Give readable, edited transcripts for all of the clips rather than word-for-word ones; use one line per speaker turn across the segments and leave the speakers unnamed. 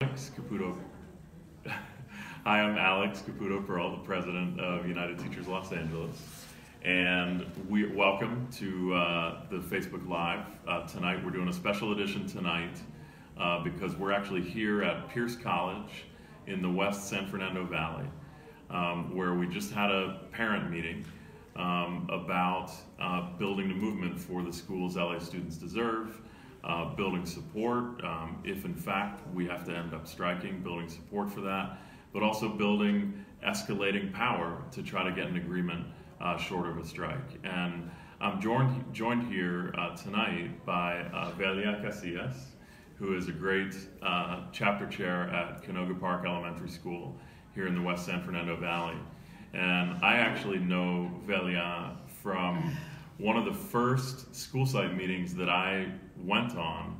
Alex Caputo. Hi, I'm Alex Caputo-Pearl, the president of United Teachers Los Angeles, and welcome to the Facebook Live. Tonight we're doing a special edition tonight because we're actually here at Pierce College in the West San Fernando Valley, where we just had a parent meeting about building the movement for the schools LA students deserve. Building support, if in fact we have to end up striking, building support for that, but also building escalating power to try to get an agreement short of a strike. And I'm joined here tonight by Velia Casillas, who is a great chapter chair at Canoga Park Elementary School here in the West San Fernando Valley. And I actually know Velia from one of the first school site meetings that I went on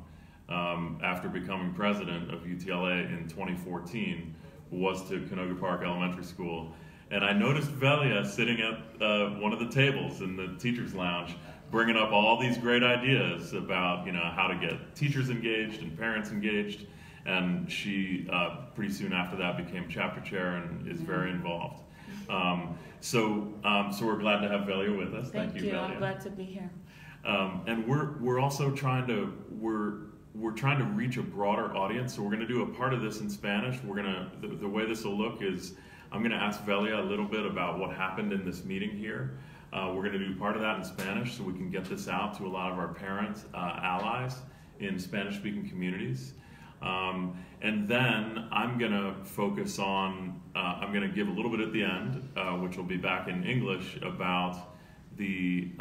after becoming president of UTLA in 2014 was to Canoga Park Elementary School. And I noticed Velia sitting at one of the tables in the teacher's lounge bringing up all these great ideas about how to get teachers engaged and parents engaged. And she pretty soon after that became chapter chair and is very involved. So we're glad to have Velia with us.
Thank you,
Velia.
I'm glad to be here.
And we're also trying to reach a broader audience. So we're going to do a part of this in Spanish. The way this will look is I'm going to ask Velia a little bit about what happened in this meeting here. We're going to do part of that in Spanish so we can get this out to a lot of our parent allies in Spanish-speaking communities. And then I'm going to focus on, I'm going to give a little bit at the end, which will be back in English, about the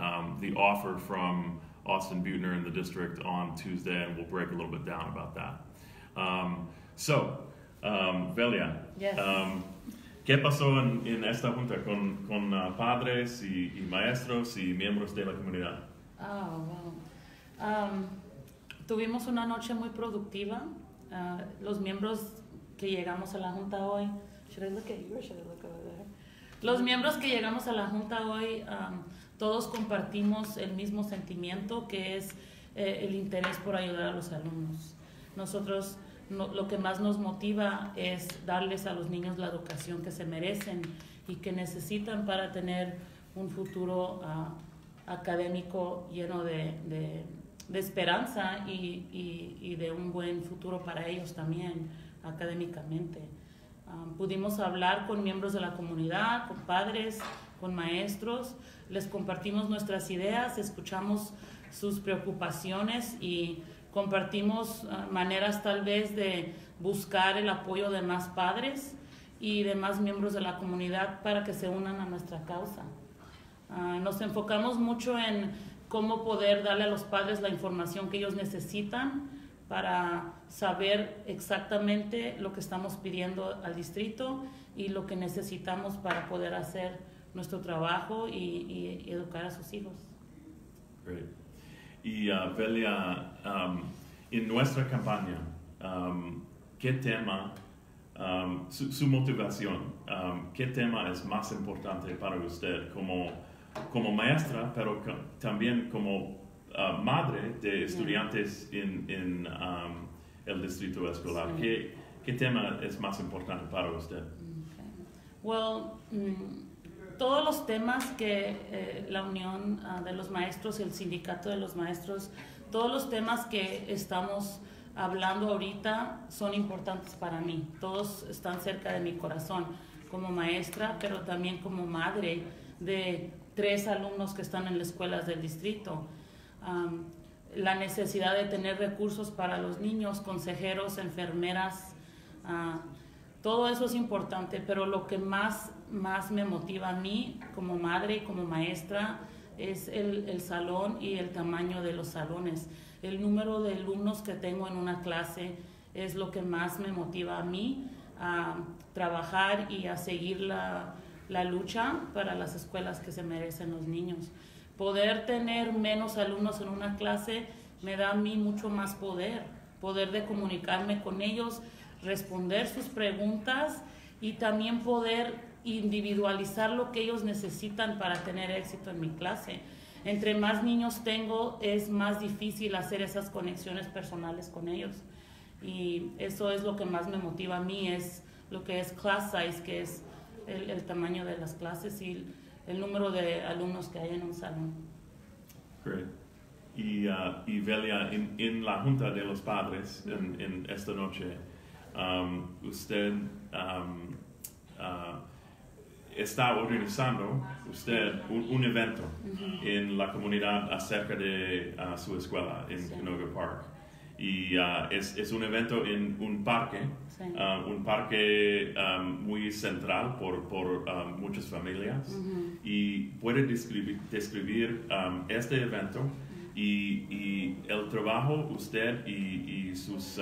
offer from Austin Beutner in the district on Tuesday, and we'll break a little bit down about that. Velia,
yes.
¿Qué pasó en esta junta con padres y maestros y miembros de la comunidad?
Tuvimos una noche muy productiva. Los miembros que llegamos a la junta hoy, should I look at you or should I look over there? Los miembros que llegamos a la junta hoy, todos compartimos el mismo sentimiento, que es el interés por ayudar a los alumnos. Nosotros lo que más nos motiva es darles a los niños la educación que se merecen y que necesitan para tener un futuro académico lleno de esperanza y de un buen futuro para ellos también académicamente. Pudimos hablar con miembros de la comunidad, con padres, con maestros, les compartimos nuestras ideas, escuchamos sus preocupaciones y compartimos maneras tal vez de buscar el apoyo de más padres y de más miembros de la comunidad para que se unan a nuestra causa. Nos enfocamos mucho en cómo poder darle a los padres la información que ellos necesitan para saber exactamente lo que estamos pidiendo al distrito y lo que necesitamos para poder hacer nuestro trabajo y educar a sus hijos.
Great. Y Velia, en nuestra campaña, ¿qué tema, su motivación, qué tema es más importante para usted como maestra, pero también como madre de estudiantes en el distrito escolar? Sí. ¿Qué tema es más importante para usted?
Okay. Well, todos los temas que la Unión de los Maestros, el Sindicato de los Maestros, todos los temas que estamos hablando ahorita son importantes para mí. Todos están cerca de mi corazón como maestra, pero también como madre de 3 alumnos que están en las escuelas del distrito. La necesidad de tener recursos para los niños, consejeros, enfermeras, todo eso es importante, pero lo que más me motiva a mí como madre y como maestra es el salón y el tamaño de los salones. El número de alumnos que tengo en una clase es lo que más me motiva a mí a trabajar y a seguir la lucha para las escuelas que se merecen los niños. Poder tener menos alumnos en una clase me da a mí mucho más poder de comunicarme con ellos, responder sus preguntas y también poder individualizar lo que ellos necesitan para tener éxito en mi clase. Entre más niños tengo, es más difícil hacer esas conexiones personales con ellos. y eso es lo que más me motiva a mí, es lo que es class size, que es el tamaño de las clases y el número de alumnos que hay en un salón.
Great. Y Velia, en la Junta de los Padres en esta noche, usted está organizando un evento en la comunidad acerca de su escuela en Canoga Park. Y es un evento en un parque muy central por muchas familias. Y puede describir este evento y el trabajo usted y sus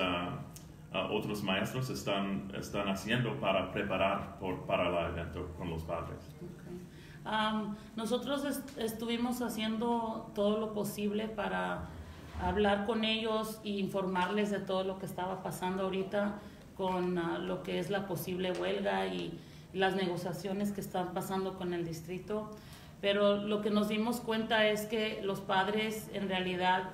otros maestros están haciendo para preparar para el evento con los padres.
Okay. Nosotros estuvimos haciendo todo lo posible para hablar con ellos e informarles de todo lo que estaba pasando ahorita con lo que es la posible huelga y las negociaciones que están pasando con el distrito. Pero lo que nos dimos cuenta es que los padres en realidad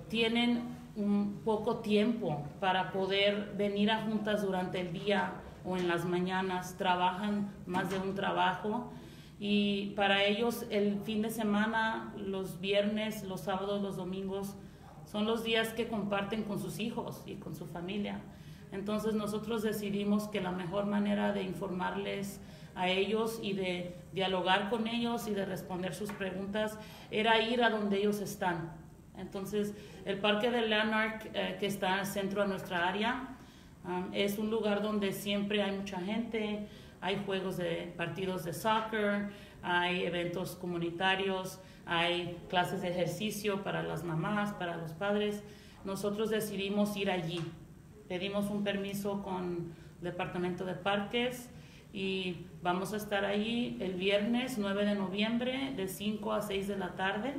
tienen un poco tiempo para poder venir a juntas durante el día o en las mañanas, trabajan más de un trabajo y para ellos el fin de semana, los viernes, los sábados, los domingos son los días que comparten con sus hijos y con su familia. Entonces nosotros decidimos que la mejor manera de informarles a ellos y de dialogar con ellos y de responder sus preguntas era ir a donde ellos están. Entonces el parque de Lanark, que está al centro de nuestra área, es un lugar donde siempre hay mucha gente, hay partidos de soccer, hay eventos comunitarios, hay clases de ejercicio para las mamás, para los padres. Nosotros decidimos ir allí, pedimos un permiso con el Departamento de Parques y vamos a estar allí el viernes 9 de noviembre de 5 a 6 de la tarde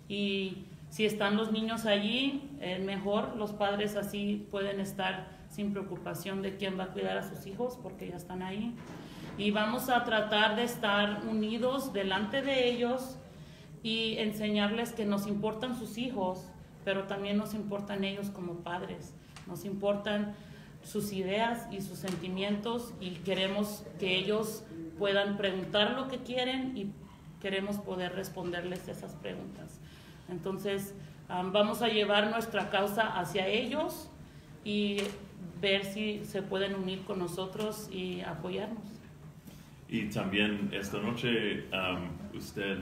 y si están los niños allí, mejor, los padres así pueden estar sin preocupación de quién va a cuidar a sus hijos porque ya están ahí. Y vamos a tratar de estar unidos delante de ellos y enseñarles que nos importan sus hijos, pero también nos importan ellos como padres. Nos importan sus ideas y sus sentimientos y queremos que ellos puedan preguntar lo que quieren y queremos poder responderles esas preguntas. Entonces, vamos a llevar nuestra causa hacia ellos y ver si se pueden unir con nosotros y apoyarnos.
Y también esta noche usted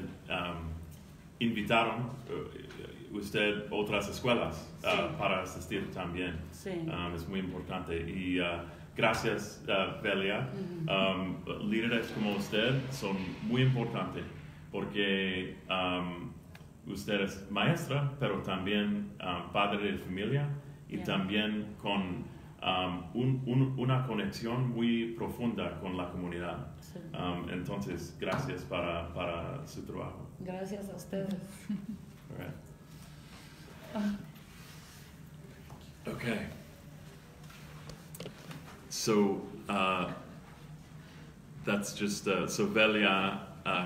invitaron otras escuelas para asistir también.
Sí.
Es muy importante. Y gracias, Velia. Líderes como usted son muy importantes porque usted es maestra, pero también padre de familia y también con una conexión muy profunda con la comunidad. Sí. Entonces, gracias para su trabajo.
Gracias a ustedes.
All right. Okay. So that's just so Velia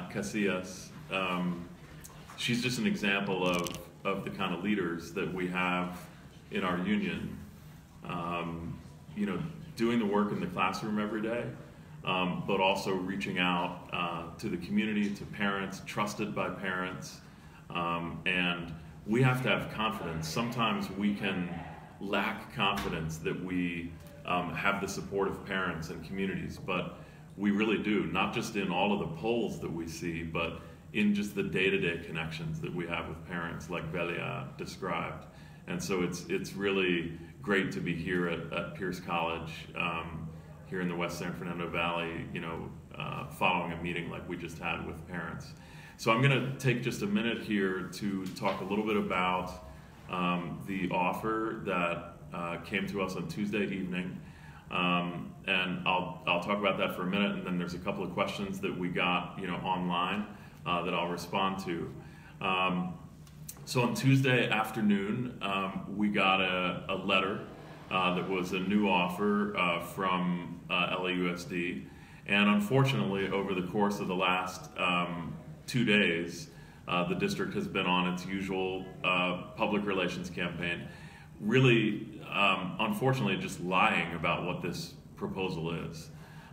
Casillas. She's just an example of the kind of leaders that we have in our union. You know, doing the work in the classroom every day, but also reaching out to the community, to parents, trusted by parents, and we have to have confidence. Sometimes we can lack confidence that we have the support of parents and communities, but we really do, not just in all of the polls that we see, but in just the day-to-day connections that we have with parents, like Velia described. And so it's really great to be here at Pierce College, here in the West San Fernando Valley, you know, following a meeting like we just had with parents. So I'm going to take just a minute here to talk a little bit about the offer that came to us on Tuesday evening. And I'll talk about that for a minute, and then there's a couple of questions that we got, you know, online that I'll respond to. So on Tuesday afternoon, we got a letter that was a new offer from LAUSD, and unfortunately, over the course of the last 2 days, the district has been on its usual public relations campaign, really unfortunately just lying about what this proposal is.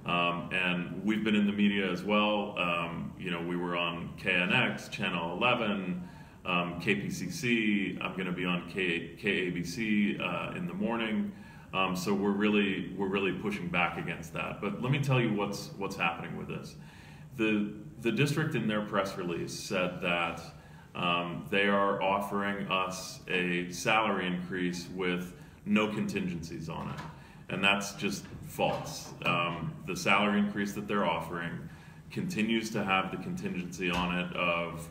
And we've been in the media as well. You know, we were on KNX, Channel 11, KPCC. I'm going to be on KABC in the morning. So we're really pushing back against that. But let me tell you what's happening with this. The district in their press release said that they are offering us a salary increase with no contingencies on it. And that's just false. The salary increase that they're offering continues to have the contingency on it of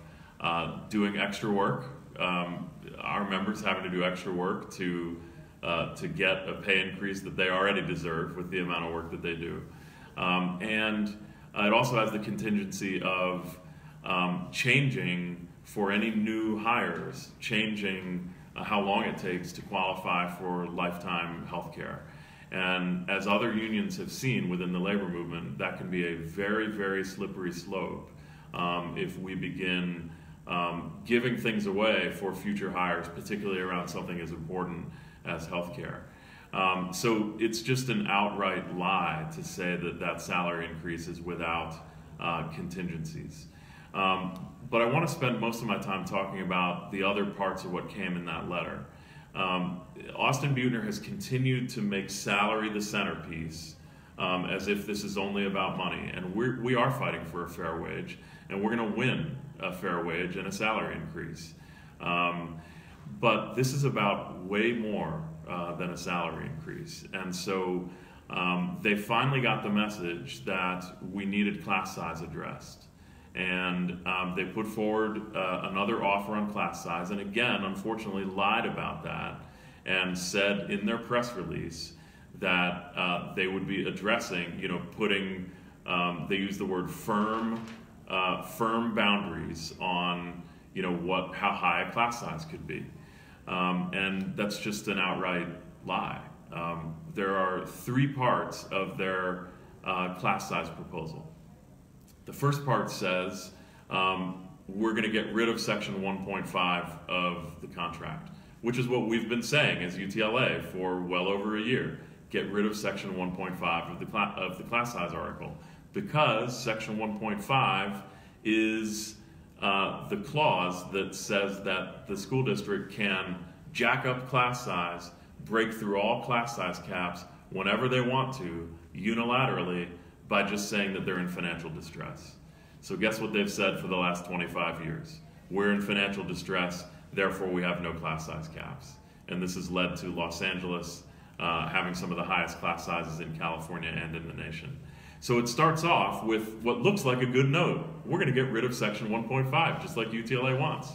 doing extra work. Our members having to do extra work to get a pay increase that they already deserve with the amount of work that they do. And it also has the contingency of changing for any new hires, changing how long it takes to qualify for lifetime health care. And as other unions have seen within the labor movement, that can be a very, very slippery slope if we begin giving things away for future hires, particularly around something as important as healthcare. So it's just an outright lie to say that that salary increase is without contingencies. But I want to spend most of my time talking about the other parts of what came in that letter. Austin Beutner has continued to make salary the centerpiece as if this is only about money. And we are fighting for a fair wage, and we're going to win a fair wage and a salary increase. But this is about way more than a salary increase. And so they finally got the message that we needed class size addressed. And they put forward another offer on class size, and again, unfortunately, lied about that and said in their press release that they would be addressing, you know, putting, they use the word firm boundaries on, you know, how high a class size could be. And that's just an outright lie. There are three parts of their class size proposal. The first part says we're going to get rid of Section 1.5 of the contract, which is what we've been saying as UTLA for well over a year. Get rid of Section 1.5 of the class size article, because Section 1.5 is the clause that says that the school district can jack up class size, break through all class size caps whenever they want to, unilaterally, by just saying that they're in financial distress. So guess what they've said for the last 25 years? We're in financial distress, therefore we have no class size caps. And this has led to Los Angeles having some of the highest class sizes in California and in the nation. So it starts off with what looks like a good note. We're going to get rid of Section 1.5, just like UTLA wants.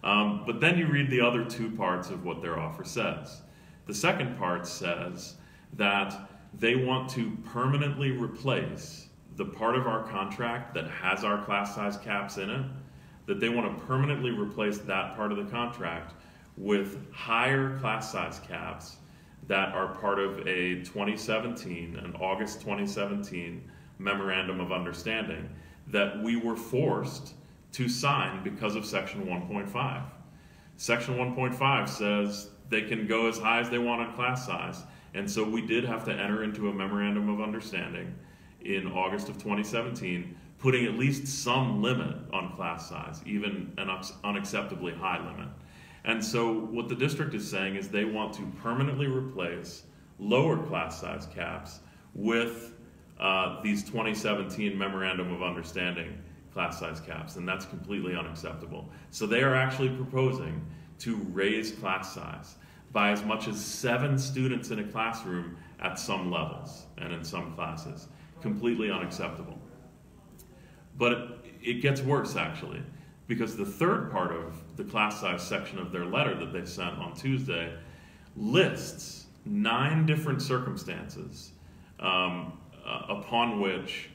But then you read the other two parts of what their offer says. The second part says that they want to permanently replace the part of our contract that has our class size caps in it, that they want to permanently replace that part of the contract with higher class size caps that are part of a 2017, an August 2017 Memorandum of Understanding that we were forced to sign because of Section 1.5. Section 1.5 says they can go as high as they want on class size. And so we did have to enter into a Memorandum of Understanding in August of 2017, putting at least some limit on class size, even an unacceptably high limit. And so what the district is saying is they want to permanently replace lower class size caps with these 2017 Memorandum of Understanding class size caps, and that's completely unacceptable. So they are actually proposing to raise class size by as much as 7 students in a classroom at some levels and in some classes. Completely unacceptable. But it gets worse, actually, because the third part of the class size section of their letter that they sent on Tuesday lists 9 different circumstances upon which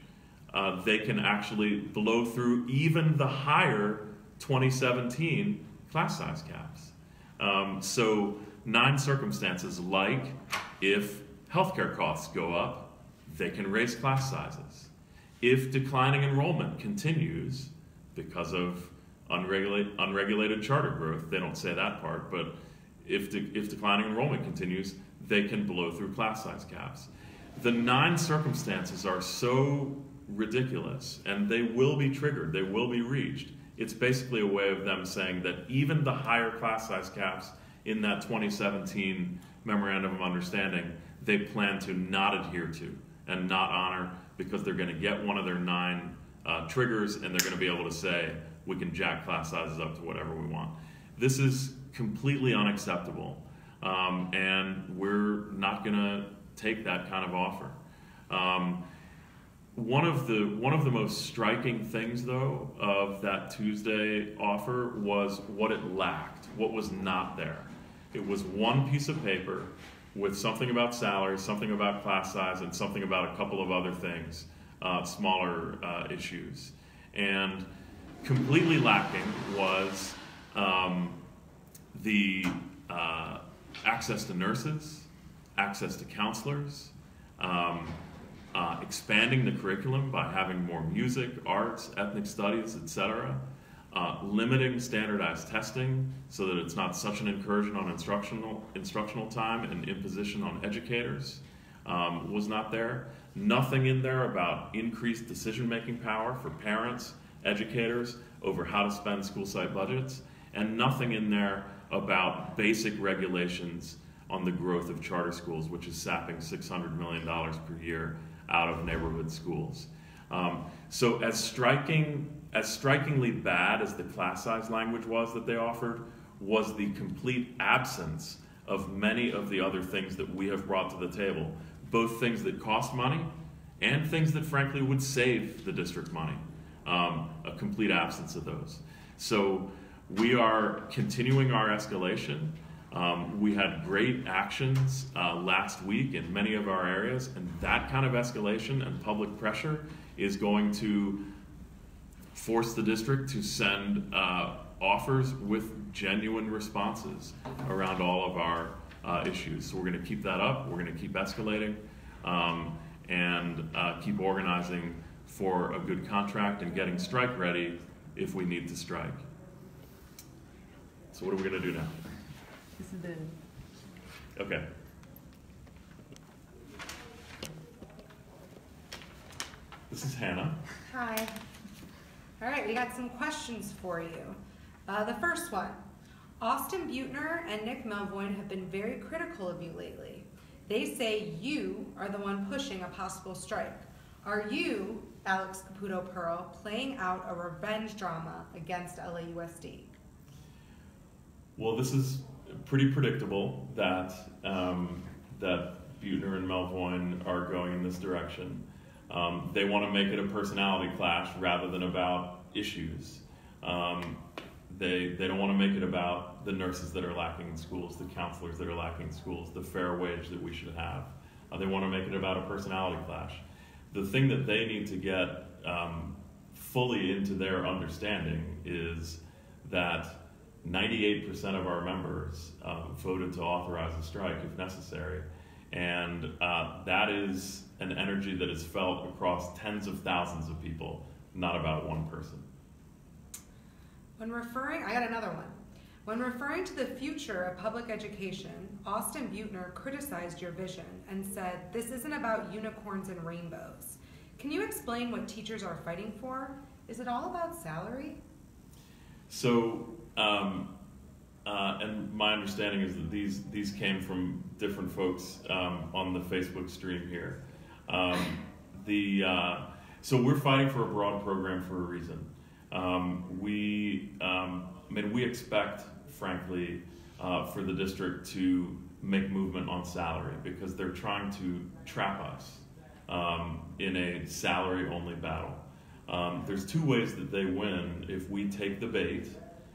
they can actually blow through even the higher 2017 class size caps. So 9 circumstances, like if healthcare costs go up, they can raise class sizes. If declining enrollment continues because of unregulated charter growth, they don't say that part, but if declining enrollment continues, they can blow through class size caps. The 9 circumstances are so ridiculous, and they will be triggered, they will be reached. It's basically a way of them saying that even the higher class size caps in that 2017 Memorandum of Understanding, they plan to not adhere to and not honor, because they're going to get one of their 9 triggers, and they're going to be able to say, we can jack class sizes up to whatever we want. This is completely unacceptable, and we're not going to take that kind of offer. One of the most striking things, though, of that Tuesday offer was what it lacked, what was not there. It was one piece of paper with something about salary, something about class size, and something about a couple of other things, smaller issues. And completely lacking was the access to nurses, access to counselors, expanding the curriculum by having more music, arts, ethnic studies, etc., limiting standardized testing so that it's not such an incursion on instructional time and imposition on educators was not there. Nothing in there about increased decision-making power for parents, educators, over how to spend school site budgets, and nothing in there about basic regulations on the growth of charter schools, which is sapping $600 million per year out of neighborhood schools. So as strikingly bad as the class size language was that they offered, was the complete absence of many of the other things that we have brought to the table, both things that cost money and things that frankly would save the district money. A complete absence of those. So we are continuing our escalation. We had great actions last week in many of our areas, and that kind of escalation and public pressure is going to force the district to send offers with genuine responses around all of our issues. So we're going to keep that up, we're going to keep escalating, and keep organizing for a good contract and getting strike ready if we need to strike. So what are we going to do now?
This is the...
Okay. This is Hannah.
Hi. All right, we got some questions for you. The first one. Austin Beutner and Nick Melvoin have been very critical of you lately. They say you are the one pushing a possible strike. Are you, Alex Caputo-Pearl, playing out a revenge drama against LAUSD?
Well, this is pretty predictable that that Beutner and Melvoin are going in this direction. They want to make it a personality clash rather than about issues. They don't want to make it about the nurses that are lacking in schools, the counselors that are lacking in schools, the fair wage that we should have. They want to make it about a personality clash. The thing that they need to get fully into their understanding is that 98% of our members voted to authorize a strike if necessary. And that is an energy that is felt across tens of thousands of people, not about one person.
I got another one. When referring to the future of public education, Austin Beutner criticized your vision and said, "This isn't about unicorns and rainbows." Can you explain what teachers are fighting for? Is it all about salary?
So, and my understanding is that these came from different folks on the Facebook stream here. So we're fighting for a broad program for a reason. We expect, frankly, for the district to make movement on salary because they're trying to trap us in a salary-only battle. There's two ways that they win if we take the bait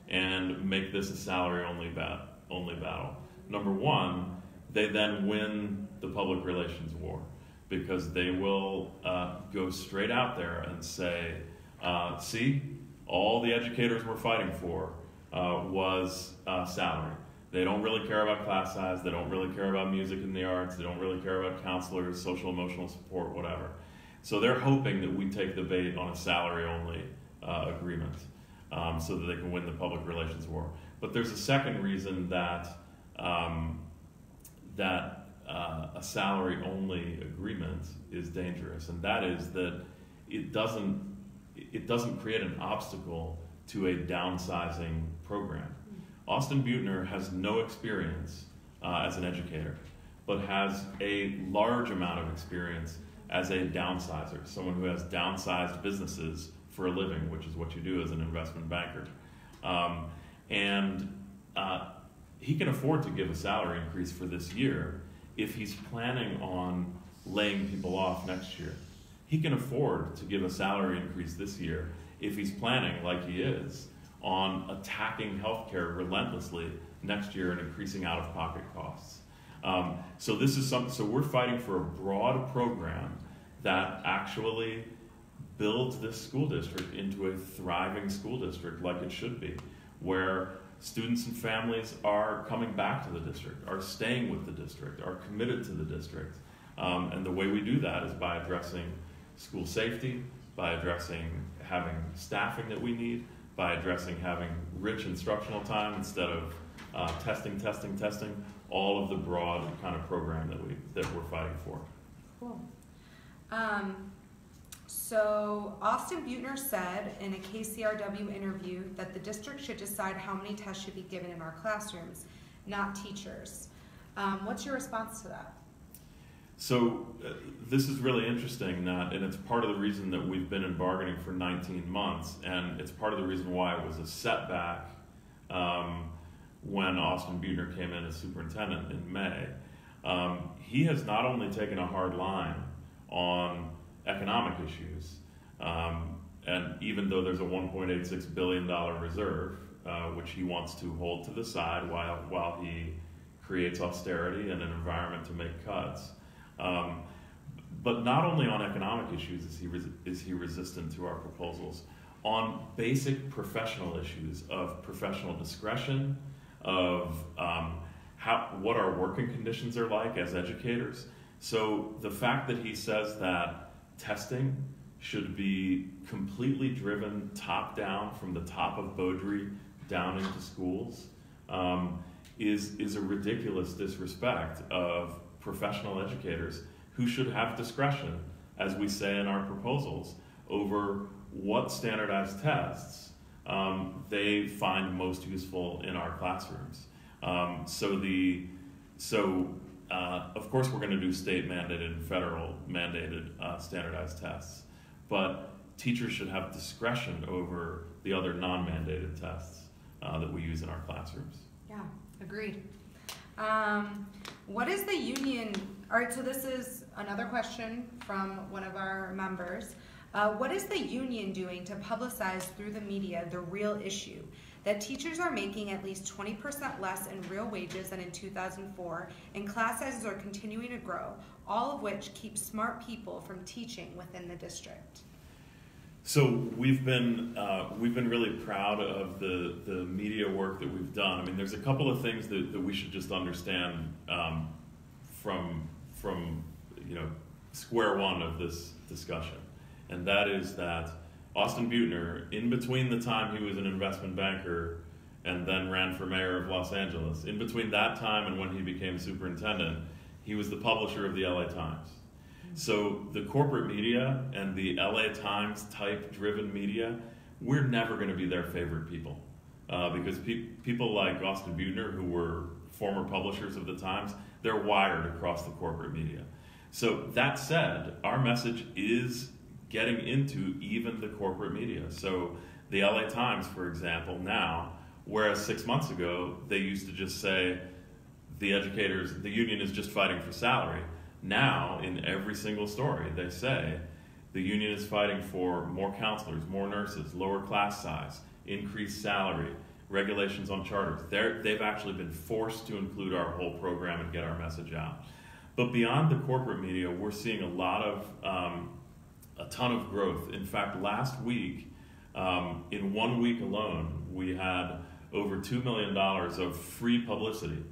and make this a salary-only battle. Number one, they then win the public relations war because they will go straight out there and say, see, all the educators we're fighting for was salary. They don't really care about class size, they don't really care about music and the arts, they don't really care about counselors, social emotional support, whatever. So they're hoping that we take the bait on a salary-only agreement so that they can win the public relations war. But there's a second reason that a salary-only agreement is dangerous, and that is that it doesn't create an obstacle to a downsizing program. Austin Beutner has no experience as an educator, but has a large amount of experience as a downsizer, someone who has downsized businesses for a living, which is what you do as an investment banker. He can afford to give a salary increase for this year if he's planning on laying people off next year. He can afford to give a salary increase this year if he's planning, like he is, on attacking healthcare relentlessly next year and increasing out-of-pocket costs. So we're fighting for a broad program that actually builds this school district into a thriving school district like it should be, where students and families are coming back to the district, are staying with the district, are committed to the district. And the way we do that is by addressing school safety, by addressing having staffing that we need, by addressing having rich instructional time instead of testing, all of the broad kind of program that we're fighting for.
Cool. So Austin Beutner said in a KCRW interview that the district should decide how many tests should be given in our classrooms, not teachers. What's your response to that?
So this is really interesting, and it's part of the reason that we've been in bargaining for 19 months, and it's part of the reason why it was a setback when Austin Beutner came in as superintendent in May. He has not only taken a hard line on economic issues, and even though there's a $1.86 billion reserve, which he wants to hold to the side while he creates austerity and an environment to make cuts. But not only on economic issues is he resistant to our proposals, on basic professional issues of professional discretion, of what our working conditions are like as educators. So the fact that he says that testing should be completely driven top down from the top of Beaudry down into schools is a ridiculous disrespect of professional educators who should have discretion, as we say in our proposals, over what standardized tests they find most useful in our classrooms. Of course we're going to do state mandated and federal mandated standardized tests, but teachers should have discretion over the other non-mandated tests that we use in our classrooms.
Yeah, agreed. What is the union? All right, so this is another question from one of our members. What is the union doing to publicize through the media the real issue? That teachers are making at least 20% less in real wages than in 2004, and class sizes are continuing to grow, all of which keeps smart people from teaching within the district.
So we've been really proud of the media work that we've done. I mean, there's a couple of things that we should just understand from square one of this discussion, and that is that Austin Beutner, in between the time he was an investment banker and then ran for mayor of Los Angeles, in between that time and when he became superintendent, he was the publisher of the LA Times. So the corporate media and the LA Times type driven media, we're never going to be their favorite people. Because people like Austin Beutner, who were former publishers of the Times, they're wired across the corporate media. So that said, our message is getting into even the corporate media. So the LA Times, for example, now, whereas 6 months ago, they used to just say, the union is just fighting for salary. Now, in every single story, they say, the union is fighting for more counselors, more nurses, lower class size, increased salary, regulations on charters. They've actually been forced to include our whole program and get our message out. But beyond the corporate media, we're seeing a ton of growth. In fact, last week, in 1 week alone, we had over $2 million of free publicity.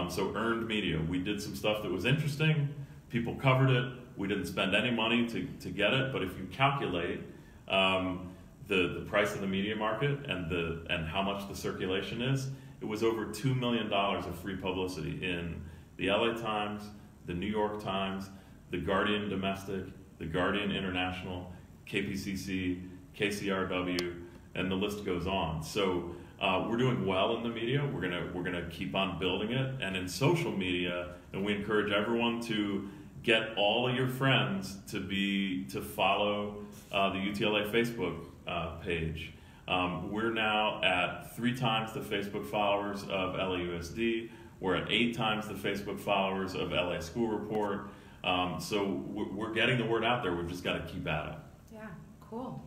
So earned media. We did some stuff that was interesting. People covered it. We didn't spend any money to get it. But if you calculate the price of the media market and how much the circulation is, it was over $2 million of free publicity in the LA Times, the New York Times, the Guardian Domestic, the Guardian International, KPCC, KCRW, and the list goes on. So we're doing well in the media. We're gonna keep on building it, and in social media, and we encourage everyone to get all of your friends to follow the UTLA Facebook page. We're now at 3 times the Facebook followers of LAUSD. We're at 8 times the Facebook followers of LA School Report. So we're getting the word out there. We've just got to keep at it.
Yeah, cool.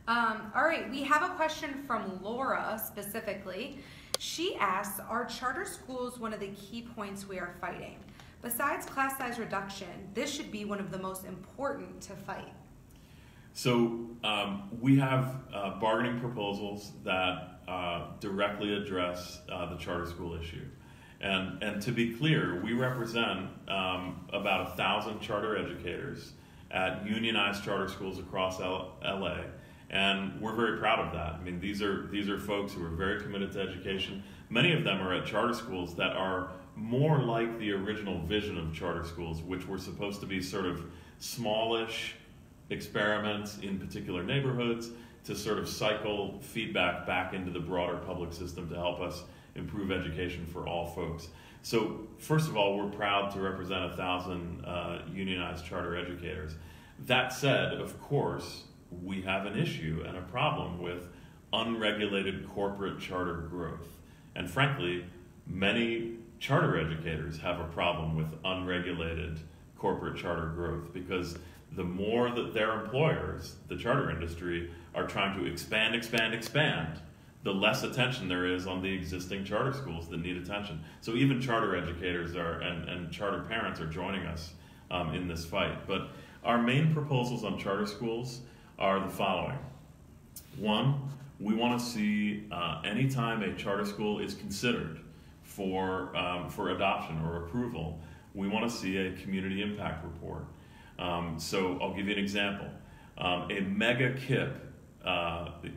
All right, we have a question from Laura specifically. She asks, are charter schools one of the key points we are fighting? Besides class size reduction, this should be one of the most important to fight.
So we have bargaining proposals that directly address the charter school issue. And to be clear, we represent about 1,000 charter educators at unionized charter schools across LA, and we're very proud of that. I mean, these are folks who are very committed to education. Many of them are at charter schools that are more like the original vision of charter schools, which were supposed to be sort of smallish experiments in particular neighborhoods to sort of cycle feedback back into the broader public system to help us improve education for all folks. So first of all, we're proud to represent 1,000 unionized charter educators. That said, of course, we have an issue and a problem with unregulated corporate charter growth. And frankly, many charter educators have a problem with unregulated corporate charter growth, because the more that their employers, the charter industry, are trying to expand, the less attention there is on the existing charter schools that need attention. So even charter educators and charter parents are joining us in this fight. But our main proposals on charter schools are the following. One, we want to see anytime a charter school is considered for adoption or approval, we want to see a community impact report. So I'll give you an example. A mega KIP,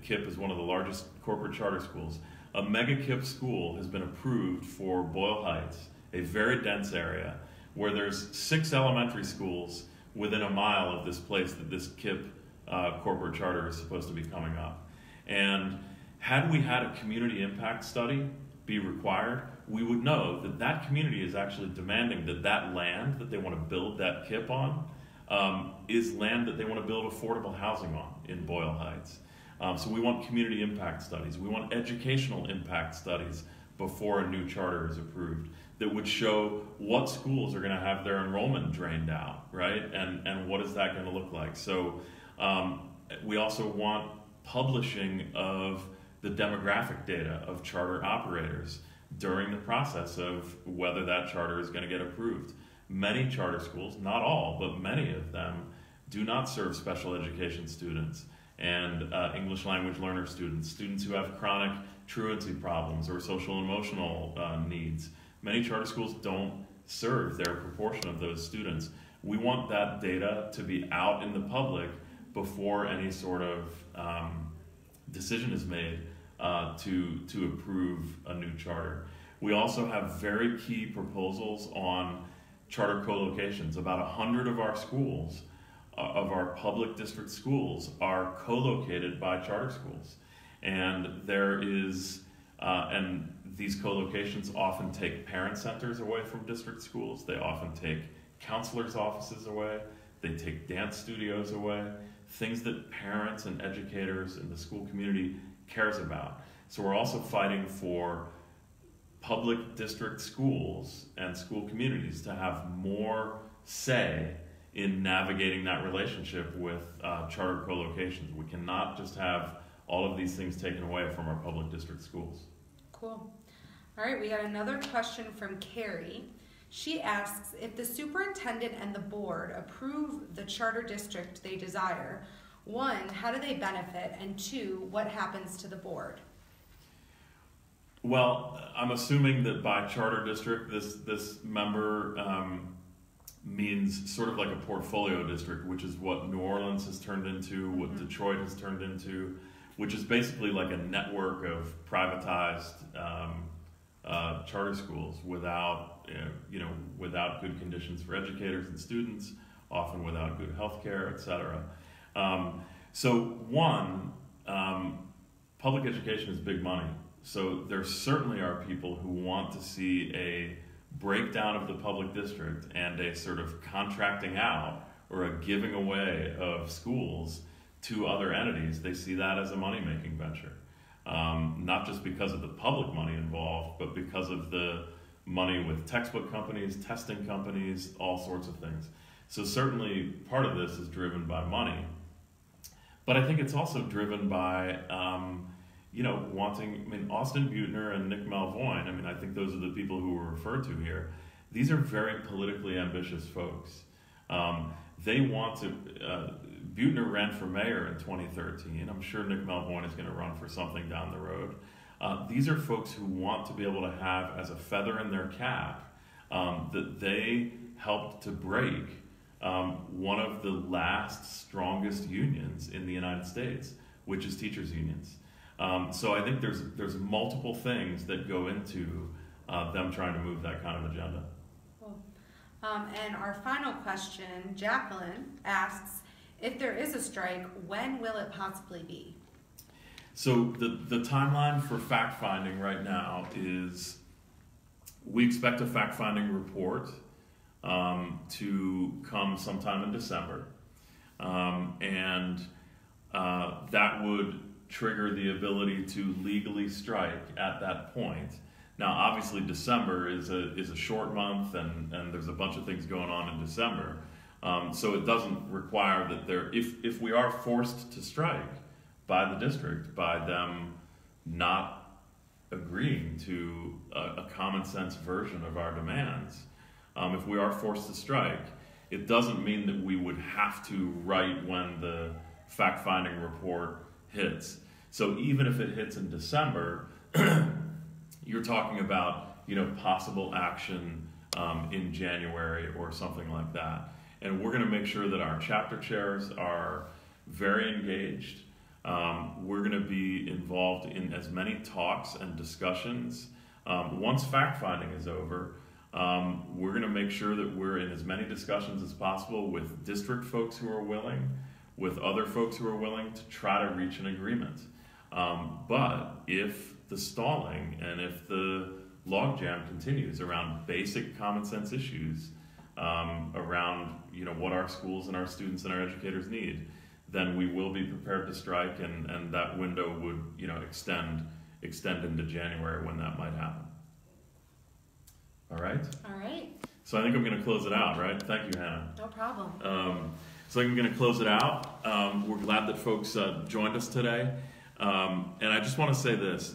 KIP is one of the largest corporate charter schools. A mega KIP school has been approved for Boyle Heights, a very dense area, where there's 6 elementary schools within a mile of this place that this KIP corporate charter is supposed to be coming up. And had we had a community impact study be required, we would know that that community is actually demanding that that land that they want to build that KIP on is land that they want to build affordable housing on in Boyle Heights. So we want community impact studies. We want educational impact studies before a new charter is approved that would show what schools are going to have their enrollment drained out, right? And what is that going to look like? So we also want publishing of the demographic data of charter operators during the process of whether that charter is going to get approved. Many charter schools, not all, but many of them, do not serve special education students and English language learner students who have chronic truancy problems or social and emotional needs. Many charter schools don't serve their proportion of those students. We want that data to be out in the public before any sort of decision is made to approve a new charter. We also have very key proposals on charter co-locations. About 100 of our schools, of our public district schools, are co-located by charter schools. And there is, and these co-locations often take parent centers away from district schools. They often take counselors' offices away. They take dance studios away, things that parents and educators in the school community cares about. So we're also fighting for public district schools and school communities to have more say in navigating that relationship with charter co-locations. We cannot just have all of these things taken away from our public district schools.
Cool. All right, we got another question from Carrie. She asks, if the superintendent and the board approve the charter district they desire, 1, how do they benefit? And 2, what happens to the board?
Well, I'm assuming that by charter district, this member means sort of like a portfolio district, which is what New Orleans has turned into, what Detroit has turned into, which is basically like a network of privatized charter schools without, without good conditions for educators and students, often without good health care, et cetera. Public education is big money. So there certainly are people who want to see a breakdown of the public district and a sort of contracting out or a giving away of schools to other entities. They see that as a money-making venture. Not just because of the public money involved, but because of the money with textbook companies, testing companies, all sorts of things. So certainly part of this is driven by money, but I think it's also driven by, Austin Beutner and Nick Malvoin, I think those are the people who were referred to here. These are very politically ambitious folks. They want to, Beutner ran for mayor in 2013. I'm sure Nick Malvoin is going to run for something down the road. These are folks who want to be able to have as a feather in their cap that they helped to break one of the last strongest unions in the United States, which is teachers' unions. So I think there's multiple things that go into them trying to move that kind of agenda.
Cool. And our final question, Jacqueline asks, if there is a strike, when will it possibly be?
So the timeline for fact-finding right now is we expect a fact-finding report to come sometime in December. That would trigger the ability to legally strike at that point. Now, obviously, December is a short month, and there's a bunch of things going on in December. So it doesn't require that if we are forced to strike by the district, by them not agreeing to a common sense version of our demands, if we are forced to strike, it doesn't mean that we would have to write when the fact-finding report hits. So even if it hits in December, you're talking about possible action in January or something like that. And we're going to make sure that our chapter chairs are very engaged. We're going to be involved in as many talks and discussions. Once fact-finding is over, we're going to make sure that we're in as many discussions as possible with district folks who are willing, with other folks who are willing to try to reach an agreement. But if the stalling and if the logjam continues around basic common sense issues, around what our schools and our students and our educators need, then we will be prepared to strike, and that window would extend into January when that might happen. All right?
All right.
So I think I'm going to close it out, right? Thank you, Hannah.
No problem.
So I'm going to close it out. We're glad that folks joined us today. And I just want to say this,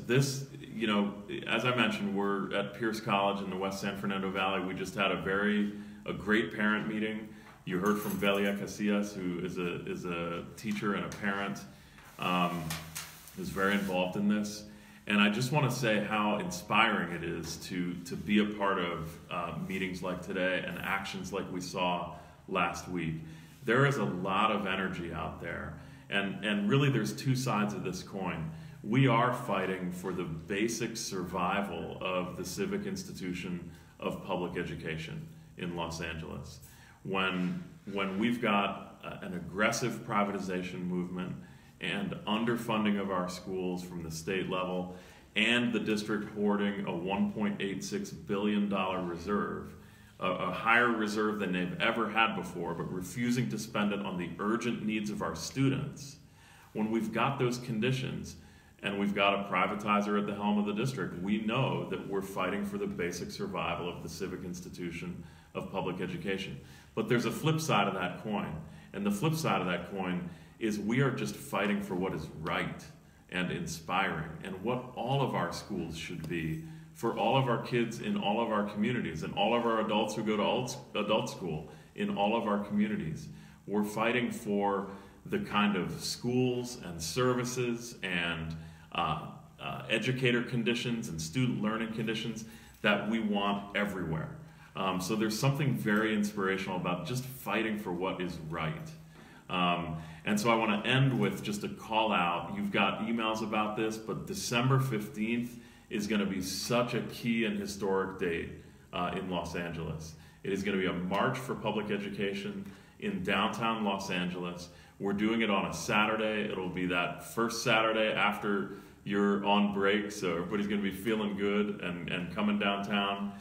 as I mentioned, we're at Pierce College in the West San Fernando Valley. We just had a great parent meeting. You heard from Velia Casillas, who is a teacher and a parent, who's very involved in this. And I just want to say how inspiring it is to be a part of meetings like today and actions like we saw last week. There is a lot of energy out there. And really there's two sides of this coin. We are fighting for the basic survival of the civic institution of public education in Los Angeles. When we've got an aggressive privatization movement and underfunding of our schools from the state level, and the district hoarding a $1.86 billion reserve, a higher reserve than they've ever had before, but refusing to spend it on the urgent needs of our students, when we've got those conditions and we've got a privatizer at the helm of the district, we know that we're fighting for the basic survival of the civic institution of public education. But there's a flip side of that coin, and the flip side of that coin is we are just fighting for what is right and inspiring and what all of our schools should be for all of our kids in all of our communities and all of our adults who go to adult school in all of our communities. We're fighting for the kind of schools and services and educator conditions and student learning conditions that we want everywhere. So there's something very inspirational about just fighting for what is right. And so I want to end with just a call out. You've got emails about this, but December 15th is going to be such a key and historic date in Los Angeles. It is going to be a march for public education in downtown Los Angeles. We're doing it on a Saturday. It'll be that first Saturday after you're on break, so everybody's going to be feeling good and coming downtown.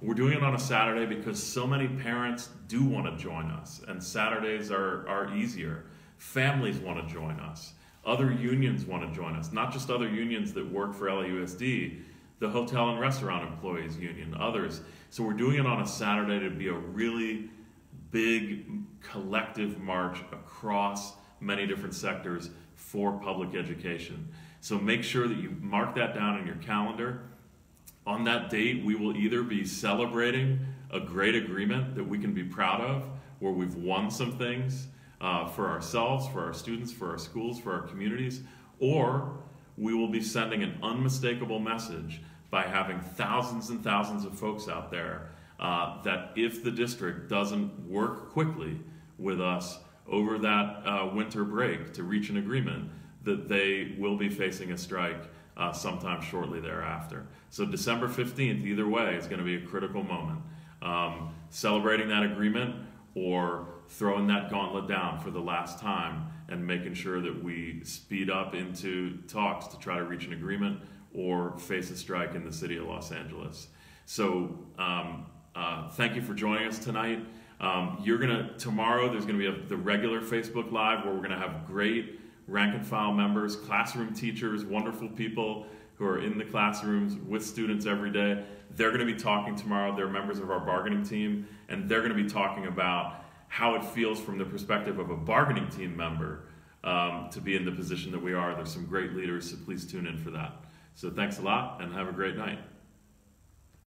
We're doing it on a Saturday because so many parents do want to join us, and Saturdays are easier. Families want to join us. Other unions want to join us, not just other unions that work for LAUSD, the Hotel and Restaurant Employees Union, others. So we're doing it on a Saturday to be a really big collective march across many different sectors for public education. So make sure that you mark that down in your calendar. On that date, we will either be celebrating a great agreement that we can be proud of, where we've won some things for ourselves, for our students, for our schools, for our communities, or we will be sending an unmistakable message by having thousands and thousands of folks out there that if the district doesn't work quickly with us over that winter break to reach an agreement, that they will be facing a strike sometime shortly thereafter. So December 15th, either way, is going to be a critical moment. Celebrating that agreement or throwing that gauntlet down for the last time and making sure that we speed up into talks to try to reach an agreement or face a strike in the city of Los Angeles. So thank you for joining us tonight. Tomorrow there's going to be the regular Facebook Live where we're going to have great rank and file members, classroom teachers, wonderful people who are in the classrooms with students every day. They're going to be talking tomorrow. They're members of our bargaining team, and they're going to be talking about how it feels from the perspective of a bargaining team member to be in the position that we are. There's some great leaders, so please tune in for that. So thanks a lot, and have a great night.